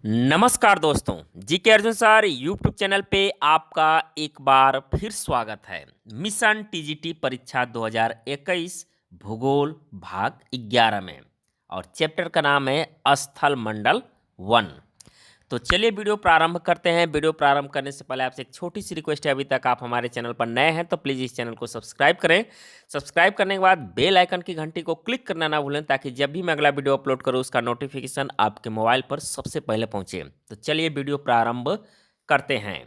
नमस्कार दोस्तों, GK Arjun sir YouTube channel पे आपका एक बार फिर स्वागत है। मिशन टीजीटी परीक्षा 2021 भूगोल भाग 11 में और चैप्टर का नाम है स्थल मंडल 1। तो चलिए वीडियो प्रारंभ करते हैं। वीडियो प्रारंभ करने से पहले आपसे एक छोटी सी रिक्वेस्ट है, अभी तक आप हमारे चैनल पर नए हैं तो प्लीज़ इस चैनल को सब्सक्राइब करें। सब्सक्राइब करने के बाद बेल आइकन की घंटी को क्लिक करना ना भूलें, ताकि जब भी मैं अगला वीडियो अपलोड करूं उसका नोटिफिकेशन आपके मोबाइल पर सबसे पहले पहुंचे। तो चलिए वीडियो प्रारंभ करते हैं।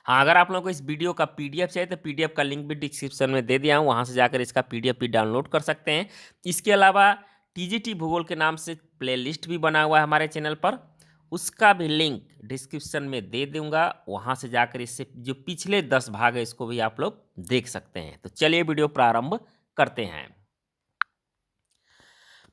हाँ, अगर आप लोगों को इस वीडियो का पीडीएफ चाहिए तो पीडीएफ का लिंक भी डिस्क्रिप्शन में दे दिया हूँ, वहाँ से जाकर इसका पीडीएफ भी डाउनलोड कर सकते हैं। इसके अलावा टीजीटी भूगोल के नाम से प्लेलिस्ट भी बना हुआ है हमारे चैनल पर, उसका भी लिंक डिस्क्रिप्शन में दे दूंगा। वहाँ से जाकर इससे जो पिछले 10 भाग है इसको भी आप लोग देख सकते हैं। तो चलिए वीडियो प्रारंभ करते हैं।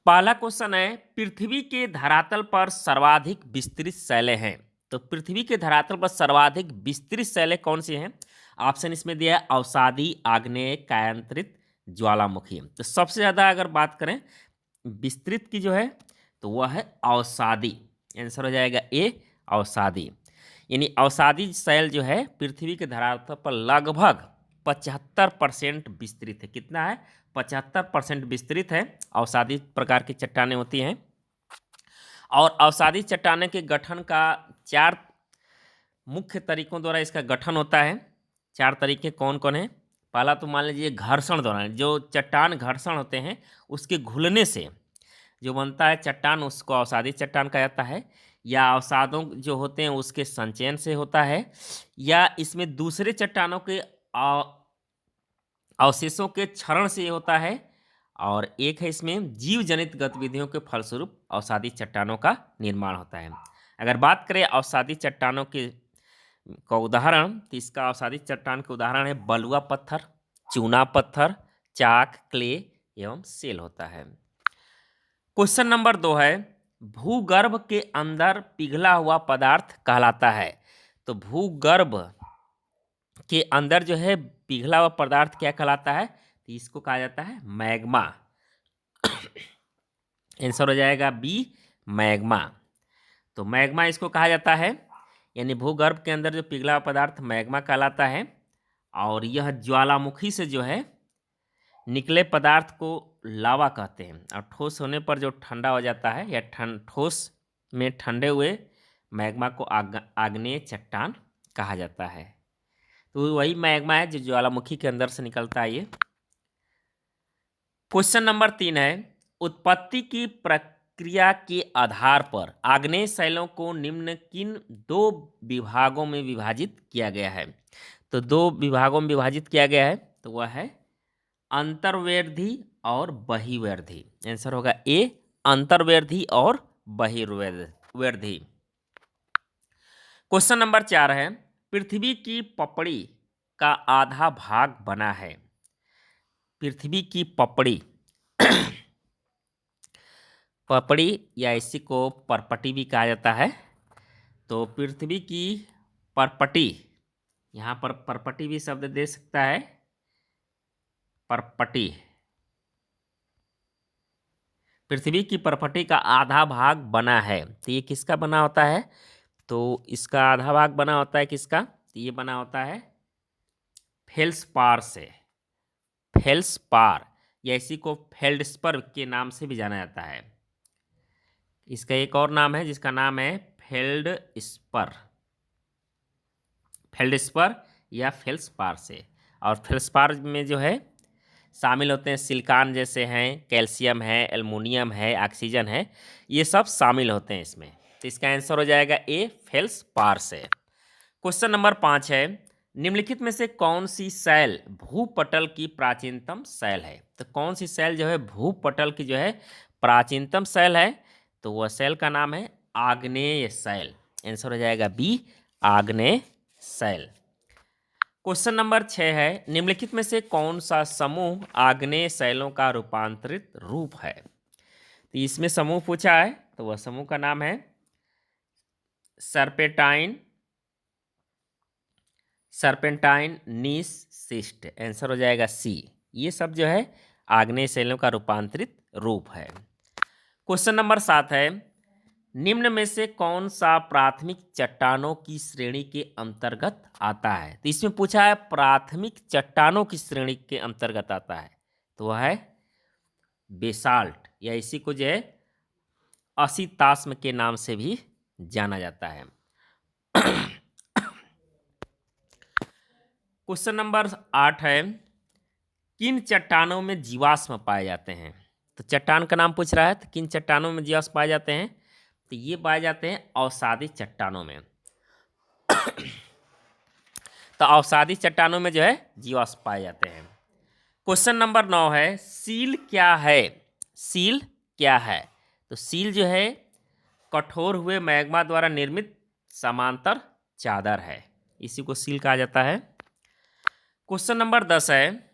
पहला क्वेश्चन है, पृथ्वी के धरातल पर सर्वाधिक विस्तृत शैलें हैं। तो पृथ्वी के धरातल पर सर्वाधिक विस्तृत शैलें कौन सी हैं? ऑप्शन इसमें दिया है अवसादी, आग्नेय, कायांतरित, ज्वालामुखी। तो सबसे ज़्यादा अगर बात करें विस्तृत की जो है तो वह है अवसादी। आंसर हो जाएगा ए, अवसादी। यानी अवसादी शैल जो है पृथ्वी के धरातल पर लगभग 75% विस्तृत है। कितना है? 75% विस्तृत है। अवसादी प्रकार की चट्टानें होती हैं और अवसादी चट्टानें के गठन का 4 मुख्य तरीकों द्वारा इसका गठन होता है। 4 तरीके कौन कौन हैं? पहला तो मान लीजिए घर्षण द्वारा, जो चट्टान घर्षण होते हैं उसके घुलने से जो बनता है चट्टान, उसको अवसादी चट्टान कहा जाता है। या अवसादों जो होते हैं उसके संचयन से होता है, या इसमें दूसरे चट्टानों के अवशेषों के क्षरण से होता है, और एक है इसमें जीव जनित गतिविधियों के फलस्वरूप अवसादी चट्टानों का निर्माण होता है। अगर बात करें अवसादी चट्टानों के का उदाहरण, तो इसका अवसादी चट्टान के उदाहरण है बलुआ पत्थर, चूना पत्थर, चाक, क्ले एवं सेल होता है। क्वेश्चन नंबर 2 है, भूगर्भ के अंदर पिघला हुआ पदार्थ कहलाता है। तो भूगर्भ के अंदर जो है पिघला हुआ पदार्थ क्या कहलाता है? तो इसको कहा जाता है मैग्मा। आंसर हो जाएगा बी, मैग्मा। तो मैग्मा इसको कहा जाता है, यानी भूगर्भ के अंदर जो पिघला हुआ पदार्थ मैग्मा कहलाता है। और यह ज्वालामुखी से जो है निकले पदार्थ को लावा कहते हैं, और ठोस होने पर जो ठंडा हो जाता है या ठोस में ठंडे हुए मैग्मा को आग्नेय चट्टान कहा जाता है। तो वही मैग्मा है जो ज्वालामुखी के अंदर से निकलता है ये। क्वेश्चन नंबर 3 है, उत्पत्ति की प्रक्रिया के आधार पर आग्नेय शैलों को निम्न किन 2 विभागों में विभाजित किया गया है? तो 2 विभागों में विभाजित किया गया है, तो वह है अंतर्वेधी और बहिर्वेधी। आंसर होगा ए, अंतर्वेधी और बहिर्वेधी। क्वेश्चन नंबर 4 है, पृथ्वी की पपड़ी का आधा भाग बना है। पृथ्वी की पपड़ी पपड़ी या इसी को परपटी भी कहा जाता है। तो पृथ्वी की परपटी, यहाँ पर परपटी भी शब्द दे सकता है, परपटी। पृथ्वी की परपटी का आधा भाग बना है, तो ये किसका बना होता है? तो इसका आधा भाग बना होता है किसका? तो ये बना होता है फेल्सपार से। फेल्सपार या इसी को फेल्डस्पर के नाम से भी जाना जाता है। इसका एक और नाम है जिसका नाम है फेल्डस्पर। फेल्डस्पर या फेल्सपार से। और फेल्सपार में जो है शामिल होते हैं सिलिकॉन जैसे हैं, कैल्शियम है, एल्युमिनियम है, ऑक्सीजन है, ये सब शामिल होते हैं इसमें। तो इसका आंसर हो जाएगा ए, फेल्सपार से। क्वेश्चन नंबर 5 है, निम्नलिखित में से कौन सी शैल भूपटल की प्राचीनतम शैल है? तो कौन सी शैल जो है भूपटल की जो है प्राचीनतम शैल है? तो वह शैल का नाम है आग्नेय शैल। आंसर हो जाएगा बी, आग्नेय शैल। क्वेश्चन नंबर 6 है, निम्नलिखित में से कौन सा समूह आग्नेय शैलों का रूपांतरित रूप है? तो इसमें समूह पूछा है, तो वह समूह का नाम है सर्पेंटाइन, सर्पेंटाइन, नीस, सिस्ट। आंसर हो जाएगा सी। ये सब जो है आग्नेय शैलों का रूपांतरित रूप है। क्वेश्चन नंबर 7 है, निम्न में से कौन सा प्राथमिक चट्टानों की श्रेणी के अंतर्गत आता है? तो इसमें पूछा है प्राथमिक चट्टानों की श्रेणी के अंतर्गत आता है, तो वह है बेसाल्ट, या इसी को जो है असिताश्म के नाम से भी जाना जाता है। क्वेश्चन नंबर 8 है, किन चट्टानों में जीवाश्म पाए जाते हैं? तो चट्टान का नाम पूछ रहा है, तो किन चट्टानों में जीवाश्म पाए जाते हैं? तो ये पाए जाते हैं अवसादी चट्टानों में। तो अवसादी चट्टानों में जो है जीवाश्म पाए जाते हैं। क्वेश्चन नंबर 9 है, सील क्या है? सील क्या है? तो सील जो है कठोर हुए मैग्मा द्वारा निर्मित समांतर चादर है, इसी को सील कहा जाता है। क्वेश्चन नंबर 10 है,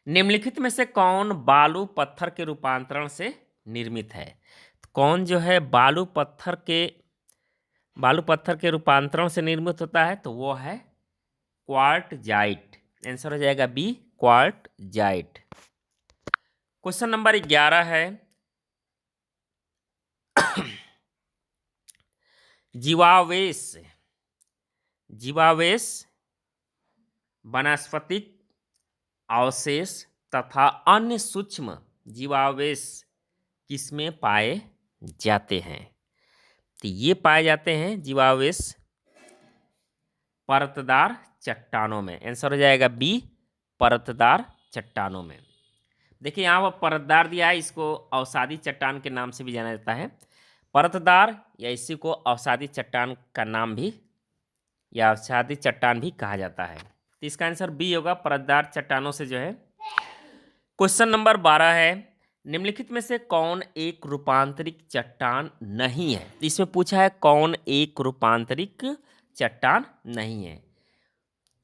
निम्नलिखित में से कौन बालू पत्थर के रूपांतरण से निर्मित है? तो कौन जो है बालू पत्थर के रूपांतरण से निर्मित होता है? तो वो है क्वार्टजाइट। आंसर हो जाएगा बी, क्वार्टजाइट। क्वेश्चन नंबर 11 है, जीवावेश वनस्पतिक अवशेष तथा अन्य सूक्ष्म जीवावेश किसमें पाए जाते हैं? तो ये पाए जाते हैं जीवावेश परतदार चट्टानों में। आंसर हो जाएगा बी, परतदार चट्टानों में। देखिए यहाँ पर परतदार दिया है, इसको अवसादी चट्टान के नाम से भी जाना जाता है। परतदार या इसी को अवसादी चट्टान का नाम भी या अवसादी चट्टान भी कहा जाता है। तो इसका आंसर बी होगा, परतदार चट्टानों से जो है। क्वेश्चन नंबर 12 है, निम्नलिखित में से कौन एक रूपांतरिक चट्टान नहीं है? तो इसमें पूछा है कौन एक रूपांतरिक चट्टान नहीं है?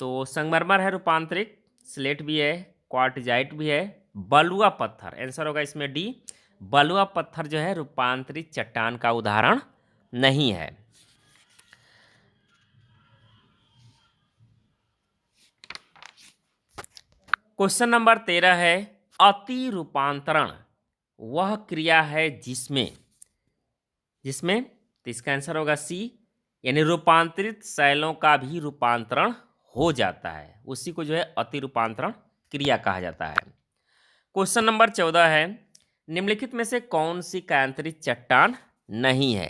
तो संगमरमर है रूपांतरिक, स्लेट भी है, क्वार्टजाइट भी है, बलुआ पत्थर। आंसर होगा इसमें डी, बलुआ पत्थर जो है रूपांतरित चट्टान का उदाहरण नहीं है। क्वेश्चन नंबर 13 है, अति रूपांतरण वह क्रिया है जिसमें तो इसका आंसर होगा सी, यानी रूपांतरित शैलों का भी रूपांतरण हो जाता है, उसी को जो है अति रूपांतरण क्रिया कहा जाता है। क्वेश्चन नंबर 14 है, निम्नलिखित में से कौन सी कायांतरित चट्टान नहीं है?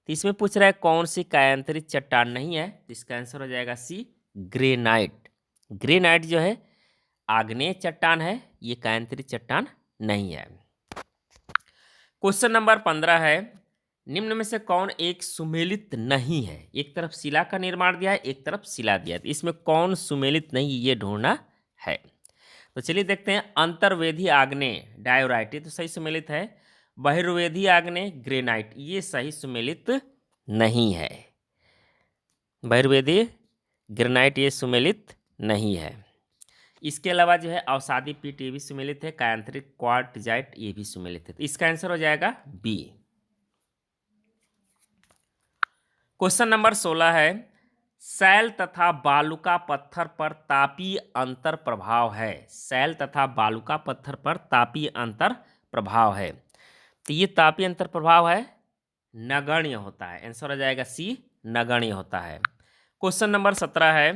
तो इसमें पूछ रहा है कौन सी कायांतरित चट्टान नहीं है, तो इसका आंसर हो जाएगा सी, ग्रेनाइट। ग्रेनाइट जो है आग्नेय चट्टान है, ये कायांतरित चट्टान नहीं है। क्वेश्चन नंबर 15 है, निम्न में से कौन एक सुमेलित नहीं है? एक तरफ शिला का निर्माण दिया है, एक तरफ शिला दिया है, तो इसमें कौन सुमेलित नहीं, ये ढूंढना है। तो चलिए देखते हैं, अंतर्वेदी आग्नेय डायोराइट ये तो सही सुमेलित है, बहिर्वेदी आग्नेय ग्रेनाइट ये सही सुमेलित नहीं है, बहिर्वेदी ग्रेनाइट ये सुमेलित नहीं है। इसके अलावा जो है अवसादी पीट ये भी सुमेलित है, कायांतरिक क्वार्टजाइट ये भी सुमेलित है, तो इसका आंसर हो जाएगा बी। क्वेश्चन नंबर 16 है, सैल तथा बालुका पत्थर पर तापीय अंतर प्रभाव है। सैल तथा बालुका पत्थर पर तापीय अंतर प्रभाव है, तो ये तापीय अंतर प्रभाव है नगण्य होता है। आंसर हो जाएगा सी, नगण्य होता है। क्वेश्चन नंबर 17 है,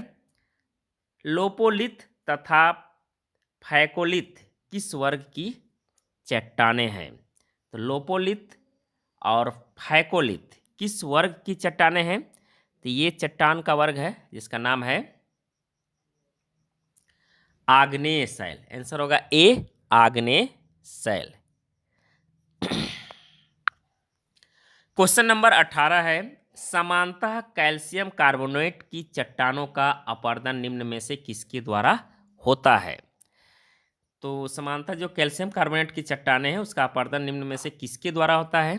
लोपोलिथ तथा फैकोलिथ किस वर्ग की चट्टानें हैं? तो लोपोलिथ और फैकोलिथ किस वर्ग की चट्टानें हैं? तो ये चट्टान का वर्ग है जिसका नाम है आग्नेय शैल। आंसर होगा ए, आग्नेय शैल। क्वेश्चन नंबर 18 है, समानतः कैल्शियम कार्बोनेट की चट्टानों का अपरदन निम्न में से किसके द्वारा होता है? तो समानतः जो कैल्शियम कार्बोनेट की चट्टानें हैं उसका अपरदन निम्न में से किसके द्वारा होता है?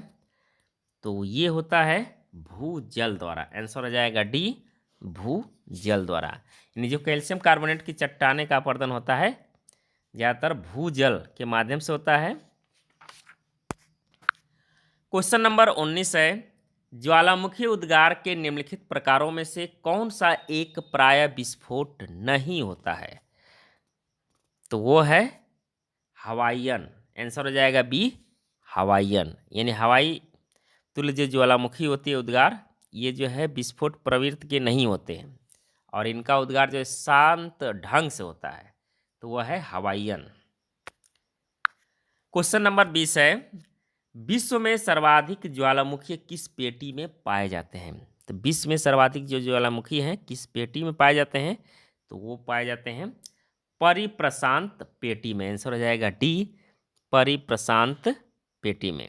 तो ये होता है भूजल द्वारा। आंसर हो जाएगा डी, भूजल द्वारा। यानी जो कैल्शियम कार्बोनेट की चट्टानें का अपरदन होता है ज़्यादातर भूजल के माध्यम से होता है। क्वेश्चन नंबर 19 है, ज्वालामुखी उद्गार के निम्नलिखित प्रकारों में से कौन सा एक प्राय विस्फोट नहीं होता है? तो वो है हवाईयन। आंसर हो जाएगा बी, हवाईयन, यानी हवाई तुल्य जो ज्वालामुखी होती है उद्गार, ये जो है विस्फोट प्रवृत्ति के नहीं होते हैं और इनका उद्गार जो है शांत ढंग से होता है, तो वह है हवाईयन। क्वेश्चन नंबर 20 है, विश्व में सर्वाधिक ज्वालामुखी किस पेटी में पाए जाते हैं? तो विश्व में सर्वाधिक जो ज्वालामुखी हैं किस पेटी में पाए जाते हैं? तो वो पाए जाते हैं परिप्रशांत पेटी में। आंसर हो जाएगा डी, परिप्रशांत पेटी में।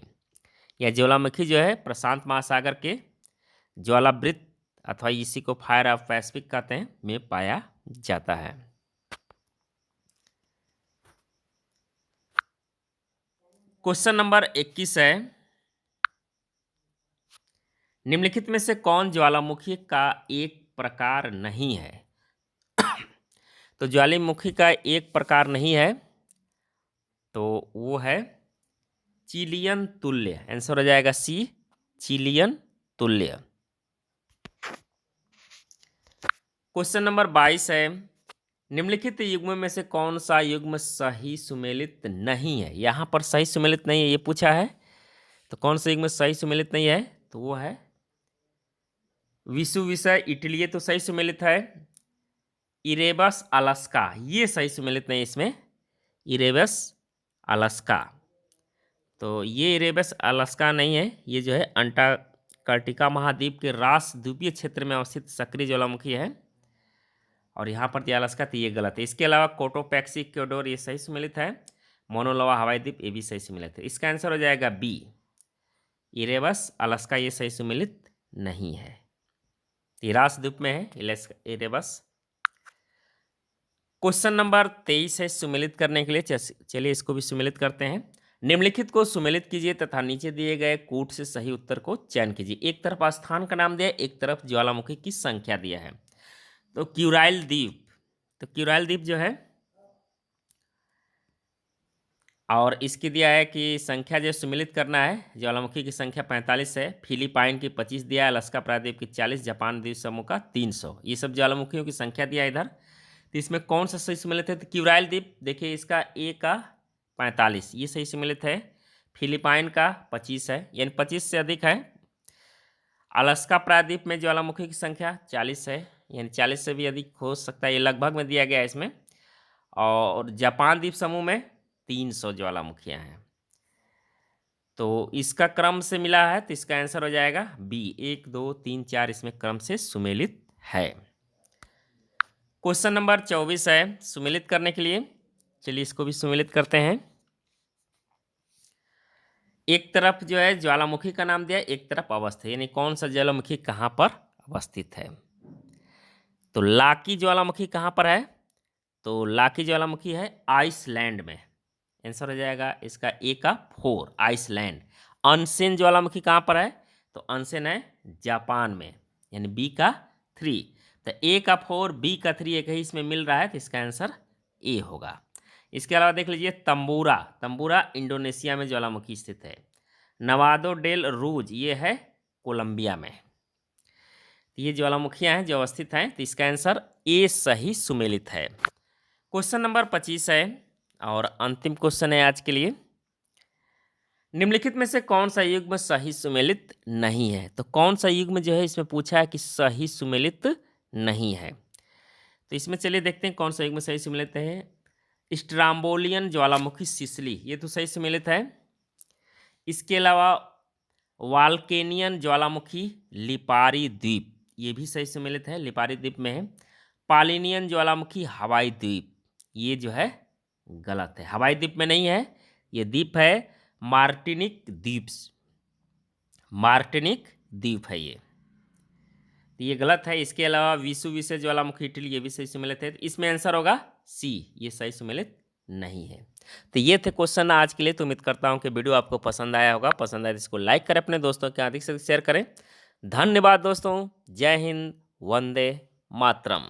यह ज्वालामुखी जो है प्रशांत महासागर के ज्वालावृत्त अथवा इसी को फायर ऑफ पैसिफिक कहते हैं में पाया जाता है। क्वेश्चन नंबर 21 है, निम्नलिखित में से कौन ज्वालामुखी का एक प्रकार नहीं है? तो ज्वालामुखी का एक प्रकार नहीं है, तो वो है चिलियन तुल्य। आंसर हो जाएगा सी, चिलियन तुल्य। क्वेश्चन नंबर 22 है, निम्नलिखित युग्म में से कौन सा युग्म सही सुमेलित नहीं है? यहाँ पर सही सुमेलित नहीं है ये पूछा है, तो कौन सा युग्म सही सुमेलित नहीं है? तो वो है विषुविषय इटली, तो सही सुमेलित है। इरेबस अलास्का, ये सही सुमेलित नहीं इसमें, इरेबस अलास्का, तो ये इरेबस अलास्का नहीं है, ये जो है अंटार्कटिका महाद्वीप के रास द्वीपीय क्षेत्र में अवस्थित सक्रिय ज्वालामुखी है और यहाँ पर दिया अलास्का, तो ये गलत है। इसके अलावा कोटोपैक्सी इक्वेडोर ये सही सुमेलित है, मोनोलोवा हवाई द्वीप ये भी सही सुमेलित है। इसका आंसर हो जाएगा बी, इरेबस अलास्का ये सही सुमेलित नहीं है, रास द्वीप में है इरेबस। क्वेश्चन नंबर 23 है सुमेलित करने के लिए, चलिए इसको भी सुमेलित करते हैं। निम्नलिखित को सुमेलित कीजिए तथा नीचे दिए गए कूट से सही उत्तर को चयन कीजिए। एक तरफ स्थान का नाम दिया है, एक तरफ ज्वालामुखी की संख्या दिया है। तो क्यूराइल द्वीप, तो क्यूराइल द्वीप जो है और इसकी दिया है कि संख्या जो सुमेलित करना है, ज्वालामुखी की संख्या 45 है, फिलीपाइन की 25 दिया है, अलास्का प्रायद्वीप की 40, जापान द्वीप समूह का 300, ये सब ज्वालामुखियों की संख्या दिया है इधर। तो इसमें कौन सा सही सुमेलित है? तो क्यूराइल द्वीप देखिए, इसका ए का 45 ये सही सुमेलित है, फिलीपाइन का 25 है यानी 25 से अधिक है, अलास्का प्रायद्वीप में ज्वालामुखी की संख्या 40 है यानी 40 से भी अधिक हो सकता है, ये लगभग में दिया गया है इसमें, और जापान द्वीप समूह में 300 ज्वालामुखियाँ हैं। तो इसका क्रम से मिला है, तो इसका आंसर हो जाएगा बी, 1 2 3 4 इसमें क्रम से सुमेलित है। क्वेश्चन नंबर 24 है सुमेलित करने के लिए, चलिए इसको भी सुमेलित करते हैं। एक तरफ जो है ज्वालामुखी का नाम दिया है, एक तरफ अवस्थित, यानी कौन सा ज्वालामुखी कहाँ पर अवस्थित है? तो लाकी ज्वालामुखी कहाँ पर है? तो लाकी ज्वालामुखी है आइसलैंड में, आंसर हो जाएगा इसका ए का 4, आइसलैंड। अनसेन ज्वालामुखी कहाँ पर है? तो अनसेन है जापान में, यानी बी का 3, तो ए का 4 बी का 3 एक ही इसमें मिल रहा है, तो इसका आंसर ए होगा। इसके अलावा देख लीजिए तंबूरा, तंबूरा इंडोनेशिया में ज्वालामुखी स्थित है। नवादो डेल रूज ये है कोलंबिया में। तो ये ज्वालामुखियाँ हैं जो अवस्थित हैं, तो इसका आंसर ए सही सुमेलित है। क्वेश्चन नंबर 25 है और अंतिम क्वेश्चन है आज के लिए। निम्नलिखित में से कौन सा युग्म सही सुमेलित नहीं है? तो कौन सा युग्म जो है इसमें पूछा है कि सही सुमेलित नहीं है, तो इसमें चलिए देखते हैं कौन सा युग्म सही सुमेलित है। स्ट्राम्बोलियन ज्वालामुखी सिसिली ये तो सही सुमेलित है। इसके अलावा वाल्केनियन ज्वालामुखी लिपारी द्वीप ये भी सही सुमेलित है, लिपारी द्वीप में है। पालिनियन ज्वालामुखी हवाई द्वीप ये जो है गलत है, हवाई द्वीप में नहीं है, ये द्वीप है मार्टिनिक द्वीप, मार्टिनिक द्वीप है ये, तो ये गलत है। इसके अलावा विषुविषय ज्वालामुखी इटली ये भी सही सुमेलित है, तो इसमें आंसर होगा सी, ये सही सुमेलित नहीं है। तो ये थे क्वेश्चन आज के लिए। तो उम्मीद करता हूँ कि वीडियो आपको पसंद आया होगा, पसंद आया तो इसको लाइक करें, अपने दोस्तों के अधिक से अधिक शेयर करें। धन्यवाद दोस्तों, जय हिंद, वंदे मातरम।